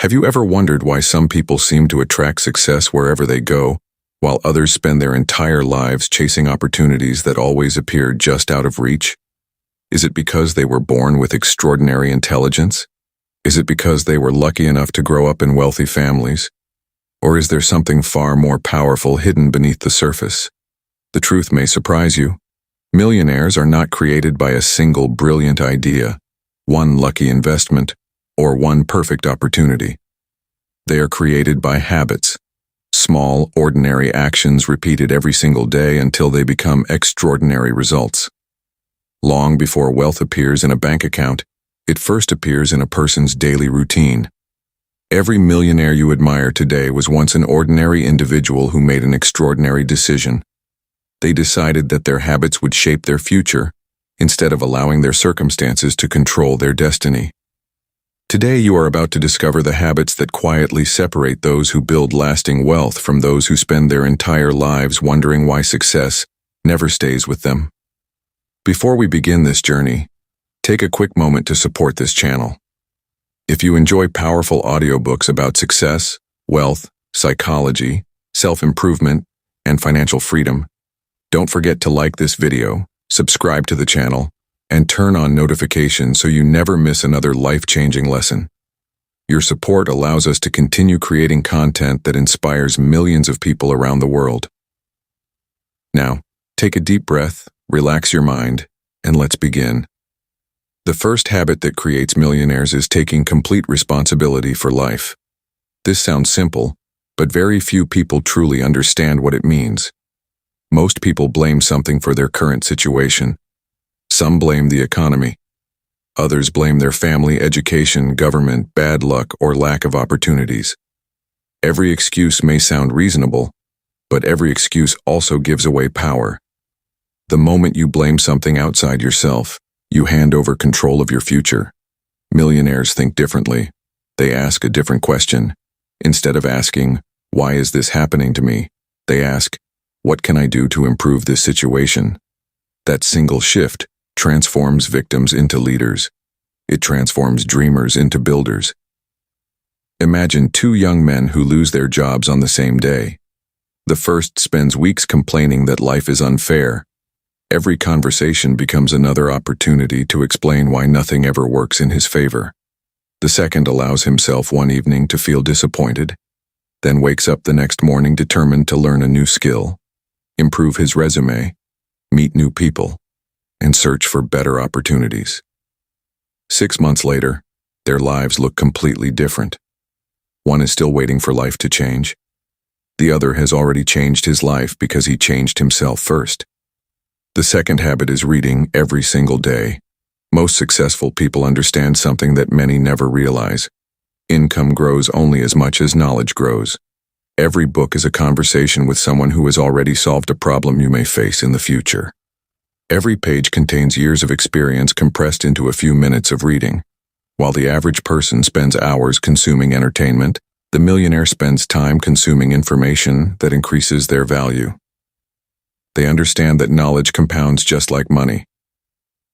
Have you ever wondered why some people seem to attract success wherever they go, while others spend their entire lives chasing opportunities that always appear just out of reach? Is it because they were born with extraordinary intelligence? Is it because they were lucky enough to grow up in wealthy families? Or is there something far more powerful hidden beneath the surface? The truth may surprise you. Millionaires are not created by a single brilliant idea, one lucky investment, or one perfect opportunity. They are created by habits, small, ordinary actions repeated every single day until they become extraordinary results. Long before wealth appears in a bank account, it first appears in a person's daily routine. Every millionaire you admire today was once an ordinary individual who made an extraordinary decision. They decided that their habits would shape their future, instead of allowing their circumstances to control their destiny. Today you are about to discover the habits that quietly separate those who build lasting wealth from those who spend their entire lives wondering why success never stays with them. Before we begin this journey, take a quick moment to support this channel. If you enjoy powerful audiobooks about success, wealth, psychology, self-improvement, and financial freedom, don't forget to like this video, subscribe to the channel, and turn on notifications so you never miss another life-changing lesson. Your support allows us to continue creating content that inspires millions of people around the world. Now, take a deep breath, relax your mind, and let's begin. The first habit that creates millionaires is taking complete responsibility for life. This sounds simple, but very few people truly understand what it means. Most people blame something for their current situation. Some blame the economy. Others blame their family, education, government, bad luck, or lack of opportunities. Every excuse may sound reasonable, but every excuse also gives away power. The moment you blame something outside yourself, you hand over control of your future. Millionaires think differently. They ask a different question. Instead of asking, "Why is this happening to me?" they ask, "What can I do to improve this situation?" That single shift transforms victims into leaders. It transforms dreamers into builders. Imagine two young men who lose their jobs on the same day. The first spends weeks complaining that life is unfair. Every conversation becomes another opportunity to explain why nothing ever works in his favor. The second allows himself one evening to feel disappointed, then wakes up the next morning determined to learn a new skill, improve his resume, meet new people, and search for better opportunities. 6 months later, their lives look completely different. One is still waiting for life to change. The other has already changed his life because he changed himself first. The second habit is reading every single day. Most successful people understand something that many never realize. Income grows only as much as knowledge grows. Every book is a conversation with someone who has already solved a problem you may face in the future. Every page contains years of experience compressed into a few minutes of reading. While the average person spends hours consuming entertainment, the millionaire spends time consuming information that increases their value. They understand that knowledge compounds just like money.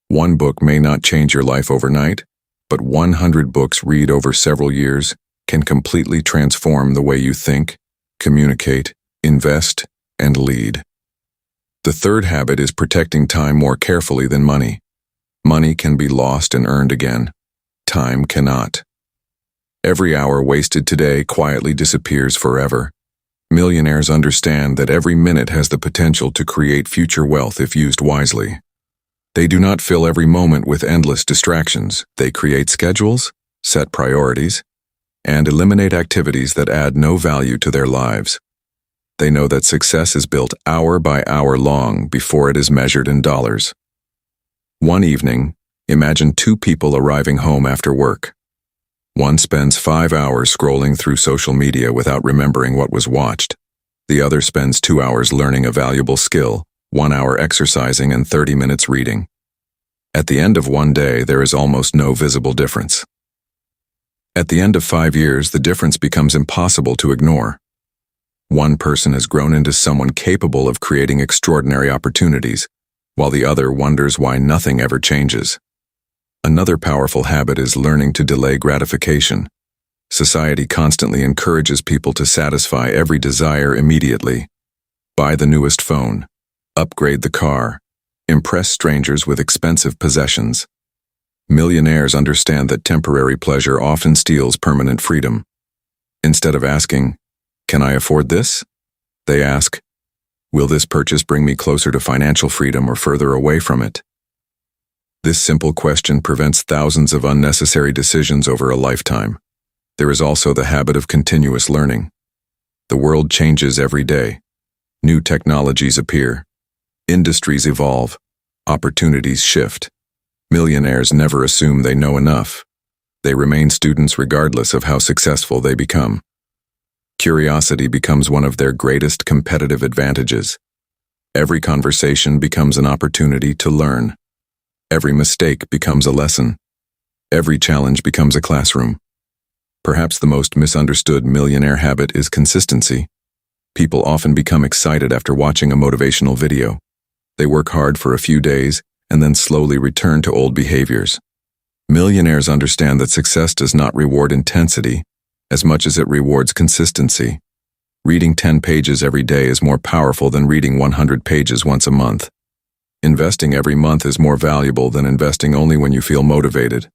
One book may not change your life overnight, but 100 books read over several years can completely transform the way you think, communicate, invest, and lead. The third habit is protecting time more carefully than money. Money can be lost and earned again. Time cannot. Every hour wasted today quietly disappears forever. Millionaires understand that every minute has the potential to create future wealth if used wisely. They do not fill every moment with endless distractions. They create schedules, set priorities, and eliminate activities that add no value to their lives. They know that success is built hour by hour long before it is measured in dollars. One evening, imagine two people arriving home after work. One spends 5 hours scrolling through social media without remembering what was watched. The other spends 2 hours learning a valuable skill, 1 hour exercising, and 30 minutes reading. At the end of one day, there is almost no visible difference. At the end of 5 years, the difference becomes impossible to ignore. One person has grown into someone capable of creating extraordinary opportunities, while the other wonders why nothing ever changes. Another powerful habit is learning to delay gratification. Society constantly encourages people to satisfy every desire immediately. Buy the newest phone. Upgrade the car. Impress strangers with expensive possessions. Millionaires understand that temporary pleasure often steals permanent freedom. Instead of asking, "Can I afford this?" they ask, "Will this purchase bring me closer to financial freedom or further away from it?" This simple question prevents thousands of unnecessary decisions over a lifetime. There is also the habit of continuous learning. The world changes every day. New technologies appear. Industries evolve. Opportunities shift. Millionaires never assume they know enough. They remain students regardless of how successful they become. Curiosity becomes one of their greatest competitive advantages. Every conversation becomes an opportunity to learn. Every mistake becomes a lesson. Every challenge becomes a classroom. Perhaps the most misunderstood millionaire habit is consistency. People often become excited after watching a motivational video. They work hard for a few days and then slowly return to old behaviors. Millionaires understand that success does not reward intensity as much as it rewards consistency. Reading 10 pages every day is more powerful than reading 100 pages once a month. Investing every month is more valuable than investing only when you feel motivated.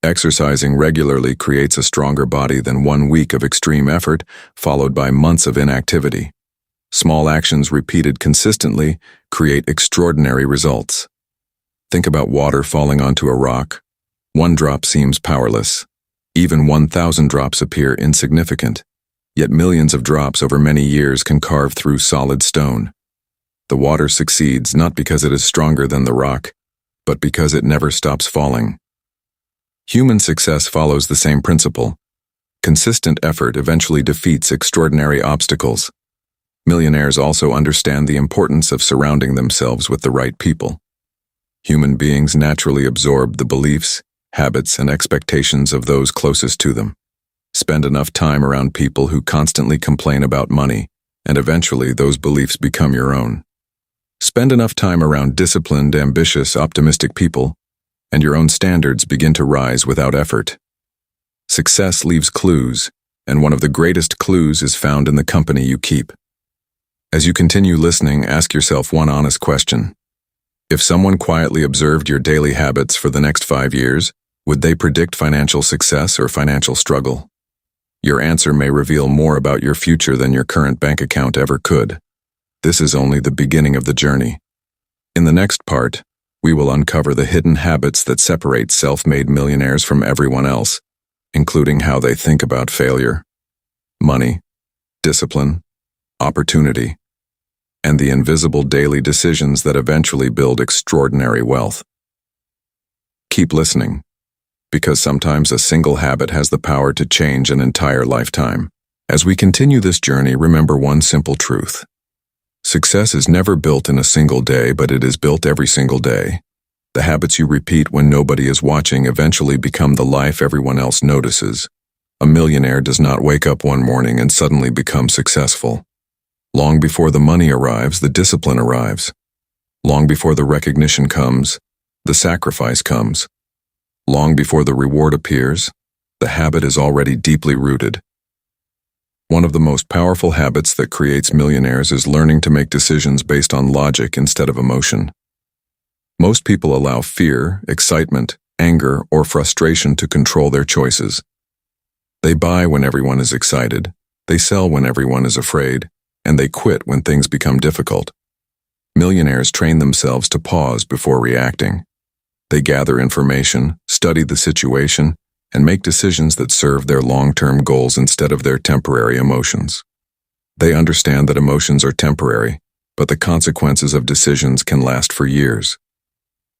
Exercising regularly creates a stronger body than 1 week of extreme effort followed by months of inactivity. Small actions repeated consistently create extraordinary results. Think about water falling onto a rock. 1 drop seems powerless. Even 1,000 drops appear insignificant. Yet millions of drops over many years can carve through solid stone. The water succeeds not because it is stronger than the rock, but because it never stops falling. Human success follows the same principle. Consistent effort eventually defeats extraordinary obstacles. Millionaires also understand the importance of surrounding themselves with the right people. Human beings naturally absorb the beliefs, habits, and expectations of those closest to them. Spend enough time around people who constantly complain about money, and eventually those beliefs become your own. Spend enough time around disciplined, ambitious, optimistic people, and your own standards begin to rise without effort. Success leaves clues, and one of the greatest clues is found in the company you keep. As you continue listening, ask yourself one honest question. If someone quietly observed your daily habits for the next 5 years, would they predict financial success or financial struggle? Your answer may reveal more about your future than your current bank account ever could. This is only the beginning of the journey. In the next part, we will uncover the hidden habits that separate self-made millionaires from everyone else, including how they think about failure, money, discipline, opportunity, and the invisible daily decisions that eventually build extraordinary wealth. Keep listening, because sometimes a single habit has the power to change an entire lifetime. As we continue this journey, remember one simple truth. Success is never built in a single day, but it is built every single day. The habits you repeat when nobody is watching eventually become the life everyone else notices. A millionaire does not wake up one morning and suddenly become successful. Long before the money arrives, the discipline arrives. Long before the recognition comes, the sacrifice comes. Long before the reward appears, the habit is already deeply rooted. One of the most powerful habits that creates millionaires is learning to make decisions based on logic instead of emotion. Most people allow fear, excitement, anger, or frustration to control their choices. They buy when everyone is excited, they sell when everyone is afraid, and they quit when things become difficult. Millionaires train themselves to pause before reacting. They gather information, study the situation, and make decisions that serve their long-term goals instead of their temporary emotions. They understand that emotions are temporary, but the consequences of decisions can last for years.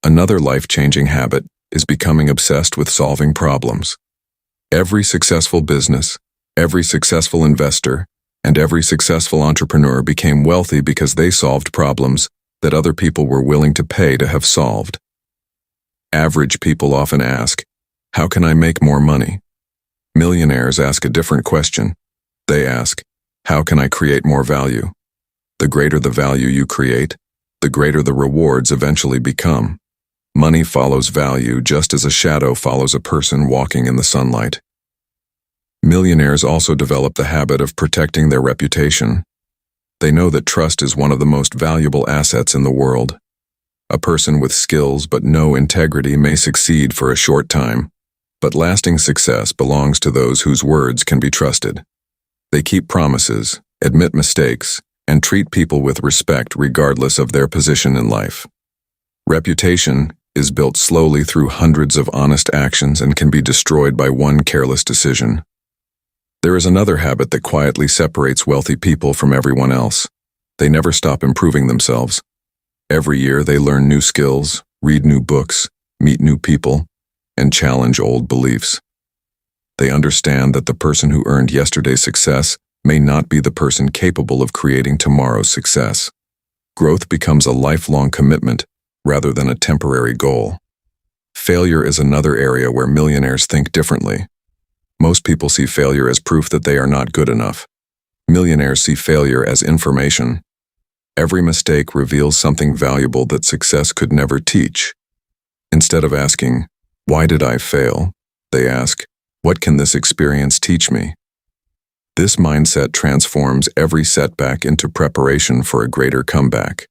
Another life-changing habit is becoming obsessed with solving problems. Every successful business, every successful investor, and every successful entrepreneur became wealthy because they solved problems that other people were willing to pay to have solved. Average people often ask, "How can I make more money?" Millionaires ask a different question. They ask, "How can I create more value?" The greater the value you create, the greater the rewards eventually become. Money follows value just as a shadow follows a person walking in the sunlight. Millionaires also develop the habit of protecting their reputation. They know that trust is one of the most valuable assets in the world. A person with skills but no integrity may succeed for a short time, but lasting success belongs to those whose words can be trusted. They keep promises, admit mistakes, and treat people with respect regardless of their position in life. Reputation is built slowly through hundreds of honest actions and can be destroyed by one careless decision. There is another habit that quietly separates wealthy people from everyone else. They never stop improving themselves. Every year they learn new skills, read new books, meet new people, and challenge old beliefs. They understand that the person who earned yesterday's success may not be the person capable of creating tomorrow's success. Growth becomes a lifelong commitment rather than a temporary goal. Failure is another area where millionaires think differently. Most people see failure as proof that they are not good enough. Millionaires see failure as information. Every mistake reveals something valuable that success could never teach. Instead of asking, "Why did I fail?" they ask, "What can this experience teach me?" This mindset transforms every setback into preparation for a greater comeback.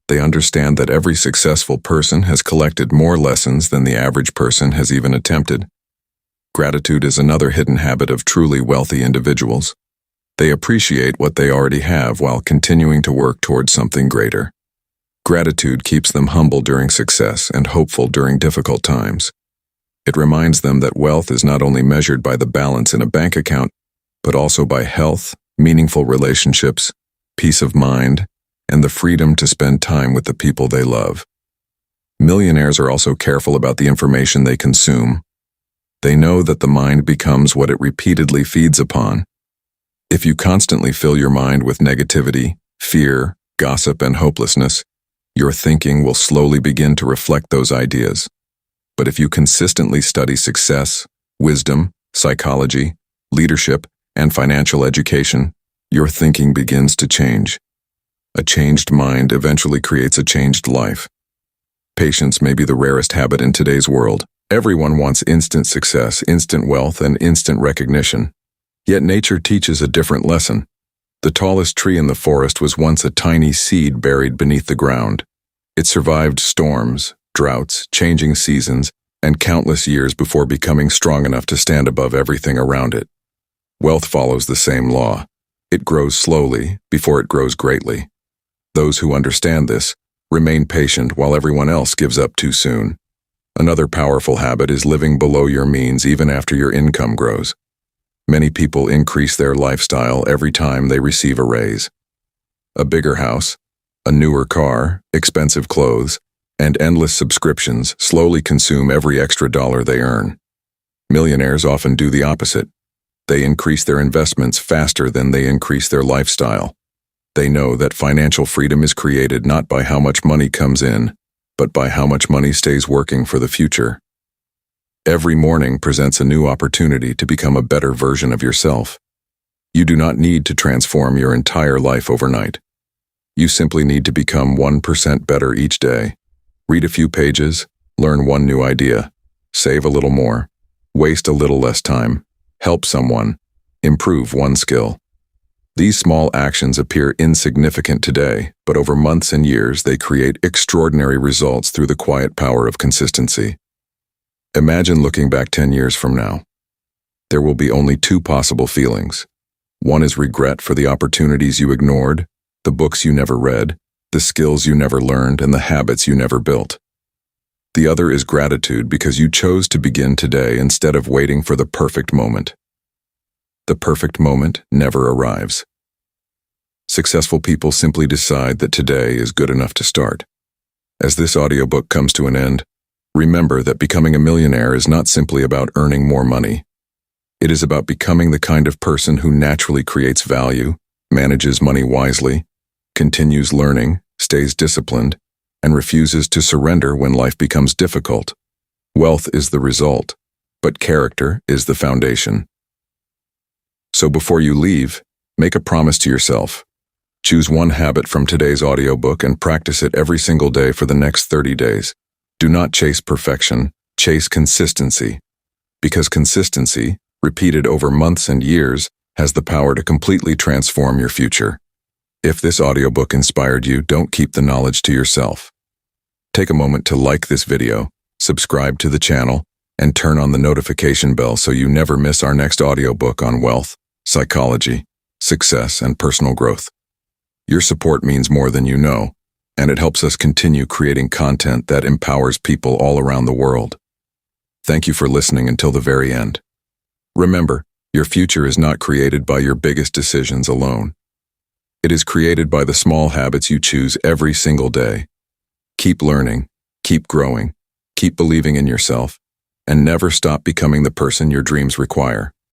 They understand that every successful person has collected more lessons than the average person has even attempted. Gratitude is another hidden habit of truly wealthy individuals. They appreciate what they already have while continuing to work towards something greater. Gratitude keeps them humble during success and hopeful during difficult times. It reminds them that wealth is not only measured by the balance in a bank account, but also by health, meaningful relationships, peace of mind, and the freedom to spend time with the people they love. Millionaires are also careful about the information they consume. They know that the mind becomes what it repeatedly feeds upon. If you constantly fill your mind with negativity, fear, gossip, and hopelessness, your thinking will slowly begin to reflect those ideas. But if you consistently study success, wisdom, psychology, leadership, and financial education, your thinking begins to change. A changed mind eventually creates a changed life. Patience may be the rarest habit in today's world. Everyone wants instant success, instant wealth, and instant recognition. Yet nature teaches a different lesson. The tallest tree in the forest was once a tiny seed buried beneath the ground. It survived storms, droughts, changing seasons, and countless years before becoming strong enough to stand above everything around it. Wealth follows the same law. It grows slowly before it grows greatly. Those who understand this remain patient while everyone else gives up too soon. Another powerful habit is living below your means even after your income grows. Many people increase their lifestyle every time they receive a raise. A bigger house, a newer car, expensive clothes, and endless subscriptions slowly consume every extra dollar they earn. Millionaires often do the opposite. They increase their investments faster than they increase their lifestyle. They know that financial freedom is created not by how much money comes in, but by how much money stays working for the future. Every morning presents a new opportunity to become a better version of yourself. You do not need to transform your entire life overnight. You simply need to become 1% better each day. Read a few pages, learn one new idea, save a little more, waste a little less time, help someone, improve one skill. These small actions appear insignificant today, but over months and years they create extraordinary results through the quiet power of consistency. Imagine looking back 10 years from now. There will be only two possible feelings. One is regret for the opportunities you ignored, the books you never read, the skills you never learned, and the habits you never built. The other is gratitude because you chose to begin today instead of waiting for the perfect moment. The perfect moment never arrives. Successful people simply decide that today is good enough to start. As this audiobook comes to an end, remember that becoming a millionaire is not simply about earning more money. It is about becoming the kind of person who naturally creates value, manages money wisely, continues learning, stays disciplined, and refuses to surrender when life becomes difficult. Wealth is the result, but character is the foundation. So before you leave, make a promise to yourself. Choose one habit from today's audiobook and practice it every single day for the next 30 days. Do not chase perfection, chase consistency. Because consistency, repeated over months and years, has the power to completely transform your future. If this audiobook inspired you, don't keep the knowledge to yourself. Take a moment to like this video, subscribe to the channel, and turn on the notification bell so you never miss our next audiobook on wealth, psychology, success, and personal growth. Your support means more than you know, and it helps us continue creating content that empowers people all around the world. Thank you for listening until the very end. Remember, your future is not created by your biggest decisions alone. It is created by the small habits you choose every single day. Keep learning, keep growing, keep believing in yourself, and never stop becoming the person your dreams require.